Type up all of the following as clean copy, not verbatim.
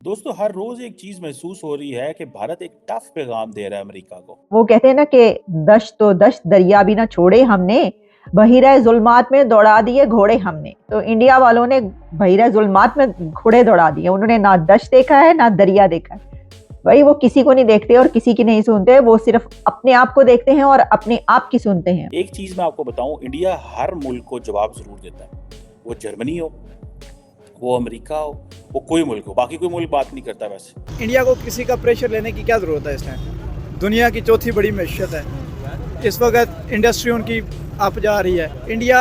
दोस्तों हर रोज एक चीज महसूस हो रही है कि भारत एक टफ पैगाम दे रहा है अमेरिका को। वो कहते हैं ना कि दश्त तो दश्त दरिया भी ना छोड़े हमने, बहिरा जुल्मात में दौड़ा दिए घोड़े हमने। तो इंडिया वालों ने बहिरा जुल्मात में घोड़े दौड़ा दिए। उन्होंने ना दश्त देखा है ना दरिया देखा है। भाई वो किसी को नहीं देखते और किसी की नहीं सुनते, वो सिर्फ अपने आप को देखते हैं और अपने आप की सुनते हैं। एक चीज मैं आपको बताऊं, इंडिया हर मुल्क को जवाब जरूर देता है। वो जर्मनी हो, वो अमेरिका हो, वो कोई मुल्क हो, बाकी कोई मुल्क बात नहीं करता। वैसे इंडिया को किसी का प्रेशर लेने की क्या ज़रूरत है। इस टाइम दुनिया की चौथी बड़ी मैशियत है। इस वक्त इंडस्ट्री उनकी अप जा रही है। इंडिया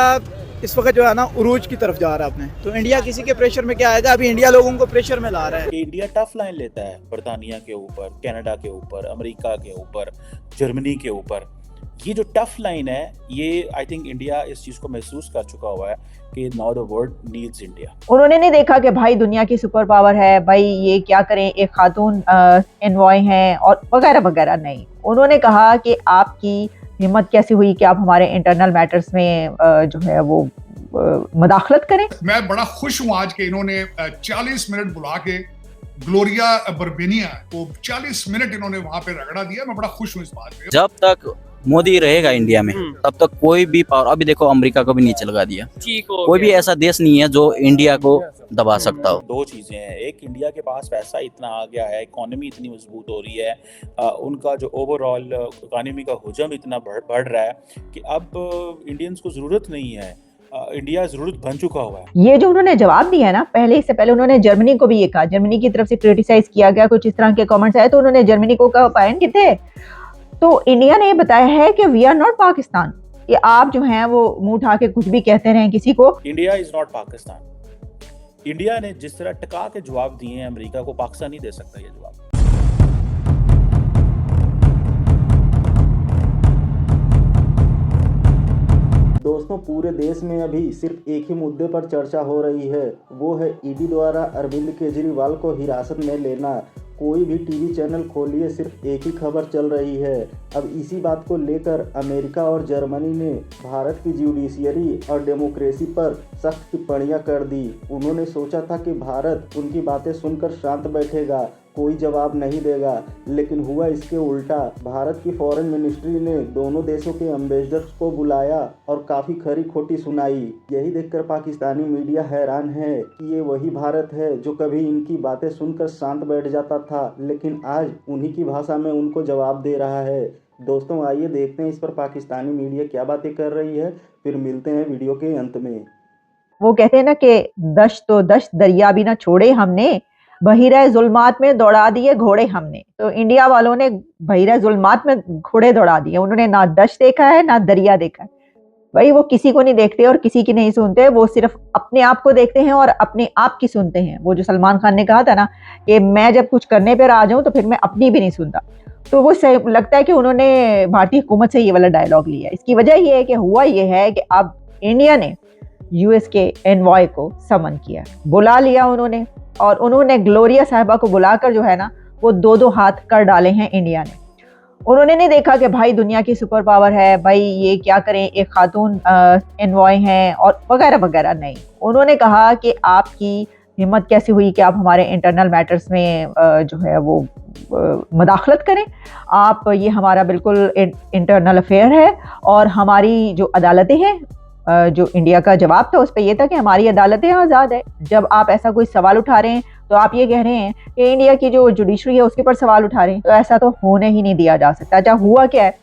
इस वक्त जो है ना उरूज की तरफ जा रहा है अपने। तो इंडिया किसी के प्रेशर में क्या आएगा। अभी इंडिया लोगों को प्रेशर में ला रहा है कि इंडिया टफ लाइन लेता है बरतानिया के ऊपर, कनाडा के ऊपर, अमेरिका के ऊपर, जर्मनी के ऊपर। ये जो टफ लाइन है, ये आई थिंक इंडिया इस चीज को महसूस कर चुका हुआ है कि now the world needs India. उन्होंने नहीं देखा कि भाई दुनिया की सुपर पावर है, भाई ये क्या करें, एक खातून एनवॉय हैं और वगैरह वगैरह। नहीं, उन्होंने कहा कि आपकी हिम्मत कैसी हुई कि आप हमारे इंटरनल मैटर्स में जो है वो मदाखलत करें। मैं बड़ा खुश हूं आज के इन्होंने 40 मिनट बुला के ग्लोरिया बर्बेनिया को 40 मिनट इन्होंने वहां पे रगड़ा दिया। मैं बड़ा खुश हूं इस बात पे। जब तक मोदी रहेगा इंडिया में तब तक कोई भी पावर, अभी देखो अमेरिका को भी नीचे लगा दिया। कोई भी ऐसा देश नहीं है जो इंडिया को दबा सकता हो। दो चीजें हैं, एक इंडिया के पास पैसा इतना आ गया है, इकोनॉमी इतनी मजबूत हो रही है, उनका जो ओवरऑल इकोनॉमी का हुजम इतना बढ़ रहा है कि अब इंडियंस को जरूरत नहीं है। इंडिया जरूरत बन चुका हुआ है। ये जो उन्होंने जवाब दिया ना, पहले इससे पहले उन्होंने जर्मनी को भी ये कहा, जर्मनी की तरफ से क्रिटिसाइज किया गया, कुछ इस तरह के कमेंट्स आए तो उन्होंने जर्मनी को कहा पायन के थे। तो इंडिया ने बताया है कि वी आर नॉट पाकिस्तान, कि आप जो हैं वो मुंह उठा के कुछ भी कहते रहें किसी को। India is not Pakistan. India ने जिस तरह टका के जवाब दिए हैं अमेरिका को, पाकिस्तान नहीं दे सकता ये जवाब। दोस्तों पूरे देश में अभी सिर्फ एक ही मुद्दे पर चर्चा हो रही है, वो है ईडी द्वारा अरविंद केजरीवाल को हिरासत में लेना। कोई भी टीवी चैनल खोलिए सिर्फ एक ही खबर चल रही है। अब इसी बात को लेकर अमेरिका और जर्मनी ने भारत की जुडिशियरी और डेमोक्रेसी पर सख्त टिप्पणियां कर दी। उन्होंने सोचा था कि भारत उनकी बातें सुनकर शांत बैठेगा, कोई जवाब नहीं देगा, लेकिन हुआ इसके उल्टा। भारत की फॉरेन मिनिस्ट्री ने दोनों देशों के एम्बेसडर्स को बुलाया और काफ़ी खरी खोटी सुनाई। यही देखकर पाकिस्तानी मीडिया हैरान है कि ये वही भारत है जो कभी इनकी बातें सुनकर शांत बैठ जाता था, लेकिन आज उन्हीं की भाषा में उनको जवाब दे रहा है। दोस्तों आइए देखते हैं इस पर पाकिस्तानी मीडिया क्या बातें कर रही है, फिर मिलते हैं वीडियो के अंत में। वो कहते हैं ना कि दश्त तो दश्त दरिया भी ना छोड़े हमने, बहिरा जुल्मात में दौड़ा दिए घोड़े हमने। तो इंडिया वालों ने बहिरा जुल्मात में घोड़े दौड़ा दिए। उन्होंने ना दश्त देखा है ना दरिया देखा है। भाई वो किसी को नहीं देखते और किसी की नहीं सुनते, वो सिर्फ अपने आप को देखते हैं और अपने आप की सुनते हैं। वो जो सलमान खान ने कहा था ना कि मैं जब कुछ करने पर आ जाऊं तो फिर मैं अपनी भी नहीं सुनता, तो वो लगता है कि उन्होंने भारतीय हुकूमत से ये वाला डायलॉग लिया। इसकी वजह ये है कि हुआ ये है कि अब इंडिया ने यूएस के एनवॉय को समन किया, बुला लिया उन्होंने, और उन्होंने ग्लोरिया साहिबा को बुलाकर जो है ना वो दो दो हाथ कर डाले हैं इंडिया ने। उन्होंने नहीं देखा कि भाई दुनिया की सुपर पावर है, भाई ये क्या करें, एक खातून एनवॉय हैं और वगैरह वगैरह। नहीं, उन्होंने कहा कि आपकी हिम्मत कैसी हुई कि आप हमारे इंटरनल मैटर्स में जो है वो मदाखलत करें। आप, ये हमारा बिल्कुल इंटरनल अफेयर है और हमारी जो अदालतें हैं, जो इंडिया का जवाब था उस पर यह था कि हमारी अदालतें आज़ाद है। जब आप ऐसा कोई सवाल उठा रहे हैं तो आप ये कह रहे हैं कि इंडिया की जो जुडिशरी है उसके ऊपर सवाल उठा रहे हैं, तो ऐसा तो होने ही नहीं दिया जा सकता। अच्छा, हुआ क्या है?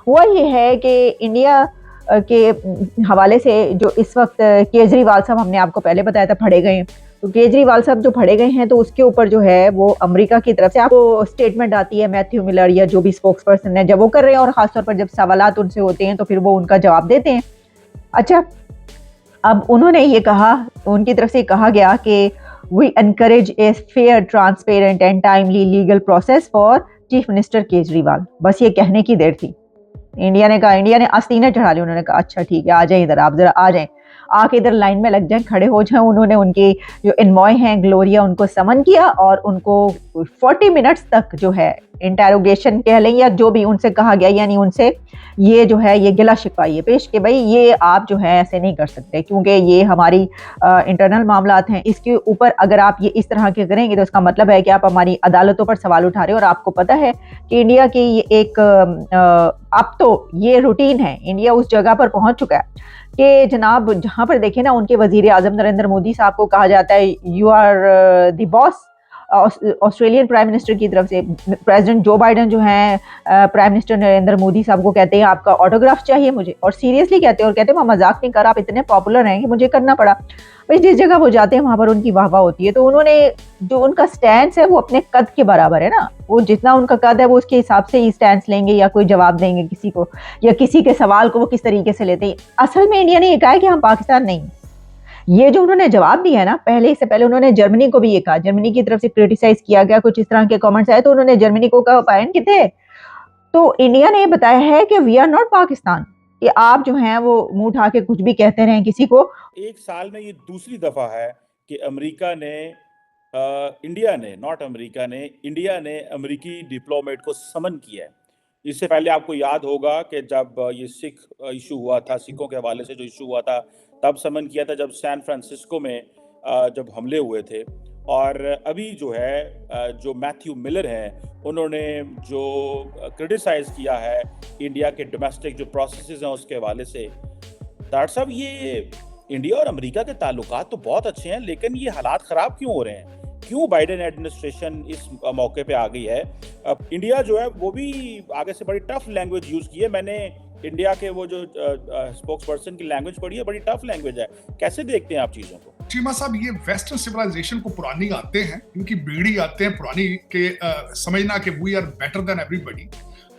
हुआ ये है कि इंडिया के हवाले से जो इस वक्त केजरीवाल साहब, हमने आपको पहले बताया था, फड़े गए हैं। तो केजरीवाल साहब जो फड़े गए हैं तो उसके ऊपर जो है वो अमेरिका की तरफ से आपको स्टेटमेंट आती है, मैथ्यू मिलर या जो भी स्पोक्स पर्सन है, जब वो कर रहे हैं और खासतौर पर जब सवालात उनसे होते हैं तो फिर वो उनका जवाब देते हैं। अच्छा, अब उन्होंने ये कहा, उनकी तरफ से कहा गया कि we encourage a fair, transparent and timely legal process for chief minister Kejriwal. बस ये कहने की देर थी। इंडिया ने कहा, इंडिया ने आस्तीनें चढ़ा ली। उन्होंने कहा अच्छा ठीक है, आ जाए इधर, आप जरा आ जाएं, आके इधर लाइन में लग जाएं, खड़े हो जाएं। उन्होंने उनके जो एनवॉय हैं ग्लोरिया, उनको समन किया और उनको 40 मिनट्स तक जो है इंटेरोगेशन कह लें या जो भी उनसे कहा गया, यानी उनसे ये जो है ये गिला शिकवा ये पेश कि भाई ये आप जो है ऐसे नहीं कर सकते क्योंकि ये हमारी इंटरनल मामलात हैं, इसके ऊपर अगर आप ये इस तरह के करेंगे तो इसका मतलब है कि आप हमारी अदालतों पर सवाल उठा रहे हो। और आपको पता है कि इंडिया की ये एक अब तो ये रूटीन है, इंडिया उस जगह पर पहुंच चुका है कि जनाब जहां पर देखें ना उनके वजीर आजम नरेंद्र मोदी साहब को कहा जाता है you are the boss. Australian prime minister की तरफ से प्रेसिडेंट जो बाइडन जो हैं प्राइम मिनिस्टर नरेंद्र मोदी साहब को कहते हैं आपका ऑटोग्राफ चाहिए मुझे, और सीरियसली कहते हैं और कहते हैं मैं मजाक नहीं कर रहा, आप इतने पॉपुलर हैं कि मुझे करना पड़ा। भाई जिस जगह वो जाते हैं वहां पर उनकी वाहवाह होती है। तो उन्होंने जो उनका स्टैंड है वो अपने कद के बराबर है ना, वो जितना उनका कद है वो उसके हिसाब से ही स्टैंड लेंगे या कोई जवाब देंगे किसी को, या किसी के सवाल को वो किस तरीके से लेते हैं। असल में इंडिया ने ये कहा है कि हम पाकिस्तान नहीं। ये जो उन्होंने जवाब दिया है ना, इससे पहले उन्होंने जर्मनी को भी ये कहा, जर्मनी की तरफ से क्रिटिसाइज किया गया, कुछ इस तरह के कमेंट्स आए तो उन्होंने जर्मनी को कहा पायन कि थे। तो इंडिया ने ये बताया है कि वी आर नॉट पाकिस्तान, कि आप जो हैं वो मुंह उठा के कुछ भी कहते रहें किसी को। एक साल में ये दूसरी दफा है कि इंडिया ने अमेरिकी डिप्लोमेट को समन किया है। इससे पहले आपको याद होगा कि जब ये सिख इशू हुआ था, सिखों के हवाले से जो इशू हुआ था, तब समन किया था जब सैन फ्रांसिस्को में जब हमले हुए थे। और अभी जो है जो मैथ्यू मिलर हैं उन्होंने जो क्रिटिसाइज किया है इंडिया के डोमेस्टिक जो प्रोसेसेस हैं उसके हवाले से। डॉक्टर साहब, ये इंडिया और अमेरिका के ताल्लुकात तो बहुत अच्छे हैं, लेकिन ये हालात ख़राब क्यों हो रहे हैं? क्यों बाइडेन एडमिनिस्ट्रेशन इस मौके पे आ गई है? इंडिया जो है वो भी आगे से बड़ी टफ लैंग्वेज यूज़ की है। मैंने इंडिया के वो जो स्पोक्स पर्सन की लैंग्वेज पढ़ी है, बड़ी टफ लैंग्वेज है। कैसे देखते हैं आप चीज़ों को? चीमा साहब, ये वेस्टर्न सिविलाइजेशन को पुरानी आते हैं, इनकी बीड़ी आते हैं पुरानी के समझना कि we are better than everybody,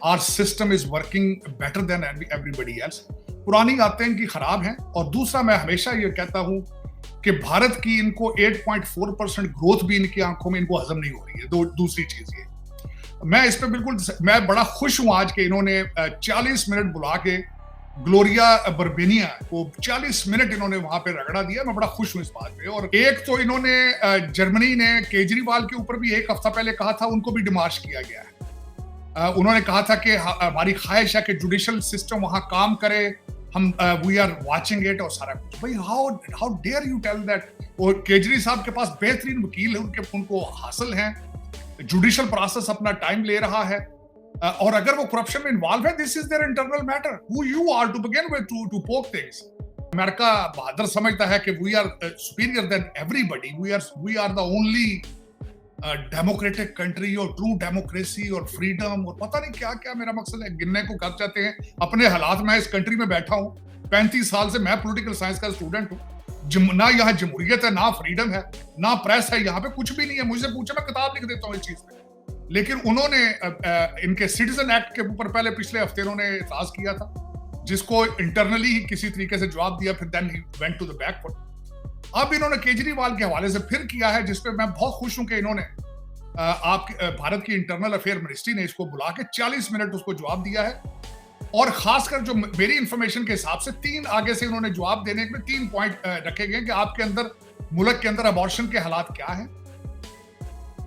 our system is working better than everybody else. पुरानी आते हैं इनकी खराब हैं। और दूसरा, मैं हमेशा ये कहता हूँ कि भारत की इनको 8.4% ग्रोथ भी इनकी आंखों में इनको हजम नहीं हो रही है। दूसरी चीज ये, मैं इस पे बिल्कुल मैं बड़ा खुश हूं आज के इन्होंने 40 मिनट बुला के ग्लोरिया बर्बेनिया को 40 मिनट इन्होंने वहां पे रगड़ा दिया। मैं बड़ा खुश हूं इस बात पे। और एक तो इन्होंने जर्मनी ने केजरीवाल के ऊपर भी एक हफ्ता पहले कहा था, उनको भी डिमार्श किया गया है। उन्होंने कहा था कि हमारी ख्वाहिश है कि जुडिशल सिस्टम वहां काम करे, हम वी आर वाचिंग इट और सारा कुछ। भाई how dare you tell that? और केजरी साहब के पास बेहतरीन वकील है, उनको हासिल हैं, जुडिशल प्रोसेस अपना टाइम ले रहा है। और अगर वो करप्शन में इन्वॉल्व है, this is their internal matter. Who you are to begin with to poke things? America बहादुर समझता है कि we are superior than everybody, we are the only democratic country और ट्रू डेमोक्रेसी और फ्रीडम और पता नहीं क्या क्या। मेरा मकसद है गिनने को कर जाते हैं अपने हालात में। इस कंट्री में बैठा हूँ 35 साल से, मैं पॉलिटिकल साइंस का स्टूडेंट हूँ। ना यहाँ जमहूरियत है, ना फ्रीडम है, ना प्रेस है, यहाँ पे कुछ भी नहीं है। मुझसे पूछे, मैं किताब लिख देता हूँ इस चीज पे। लेकिन उन्होंने इनके सिटीजन एक्ट के ऊपर पहले पिछले हफ्ते इन्होंने इतराज किया था, जिसको इंटरनली ही किसी तरीके से जवाब दिया, फिर then he went to the back foot. अब इन्होंने केजरीवाल के हवाले से फिर किया है, जिसपे मैं बहुत खुश हूं कि इन्होंने भारत की इंटरनल अफेयर मिनिस्ट्री ने इसको बुला के 40 मिनट उसको जवाब दिया है। और खासकर जो मेरी इंफॉर्मेशन के हिसाब से 3 आगे से इन्होंने जवाब देने में 3 पॉइंट रखे गए कि आपके अंदर मुल्क के अंदर अबॉर्शन के हालात क्या है।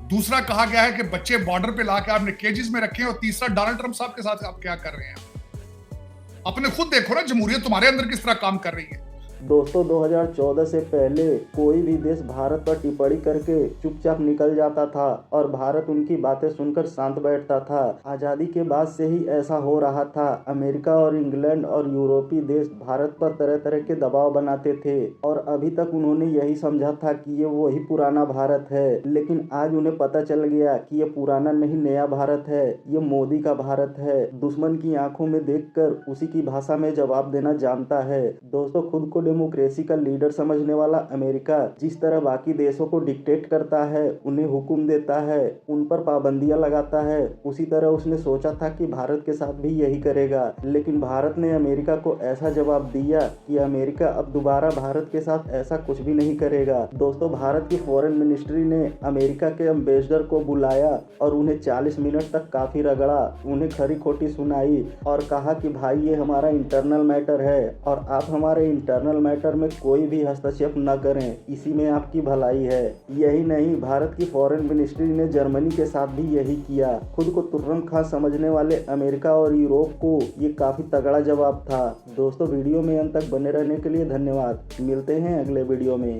दूसरा कहा गया है कि बच्चे बॉर्डर पे लाके आपने केजेस में रखे हैं। और तीसरा, डोनाल्ड ट्रंप साहब के साथ आप क्या कर रहे हैं? अपने खुद देखो ना, जमहूरियत तुम्हारे अंदर किस तरह काम कर रही है। दोस्तों 2014 से पहले कोई भी देश भारत पर टिप्पणी करके चुपचाप निकल जाता था और भारत उनकी बातें सुनकर शांत बैठता था। आज़ादी के बाद से ही ऐसा हो रहा था। अमेरिका और इंग्लैंड और यूरोपीय देश भारत पर तरह तरह के दबाव बनाते थे और अभी तक उन्होंने यही समझा था कि ये वही पुराना भारत है। लेकिन आज उन्हें पता चल गया कि ये पुराना नहीं, नया भारत है, ये मोदी का भारत है। दुश्मन की आंखों में देखकर उसी की भाषा में जवाब देना जानता है। दोस्तों, खुद को डेमोक्रेसी का लीडर समझने वाला अमेरिका जिस तरह बाकी देशों को डिक्टेट करता है, उन्हें हुक्म देता है, उन पर पाबंदियां लगाता है, उसी तरह उसने सोचा था कि भारत के साथ भी यही करेगा। लेकिन भारत ने अमेरिका को ऐसा जवाब दिया कि अमेरिका अब दोबारा भारत के साथ ऐसा कुछ भी नहीं करेगा। दोस्तों, भारत की फॉरेन मिनिस्ट्री ने अमेरिका के एम्बेसडर को बुलाया और उन्हें 40 मिनट तक काफी रगड़ा, उन्हें खरी खोटी सुनाई और कहा कि भाई ये हमारा इंटरनल मैटर है और आप हमारे इंटरनल इंटरनल मैटर में कोई भी हस्तक्षेप न करें, इसी में आपकी भलाई है। यही नहीं, भारत की फॉरेन मिनिस्ट्री ने जर्मनी के साथ भी यही किया। खुद को तुर्रम खां समझने वाले अमेरिका और यूरोप को ये काफ़ी तगड़ा जवाब था। दोस्तों, वीडियो में अंत तक बने रहने के लिए धन्यवाद। मिलते हैं अगले वीडियो में।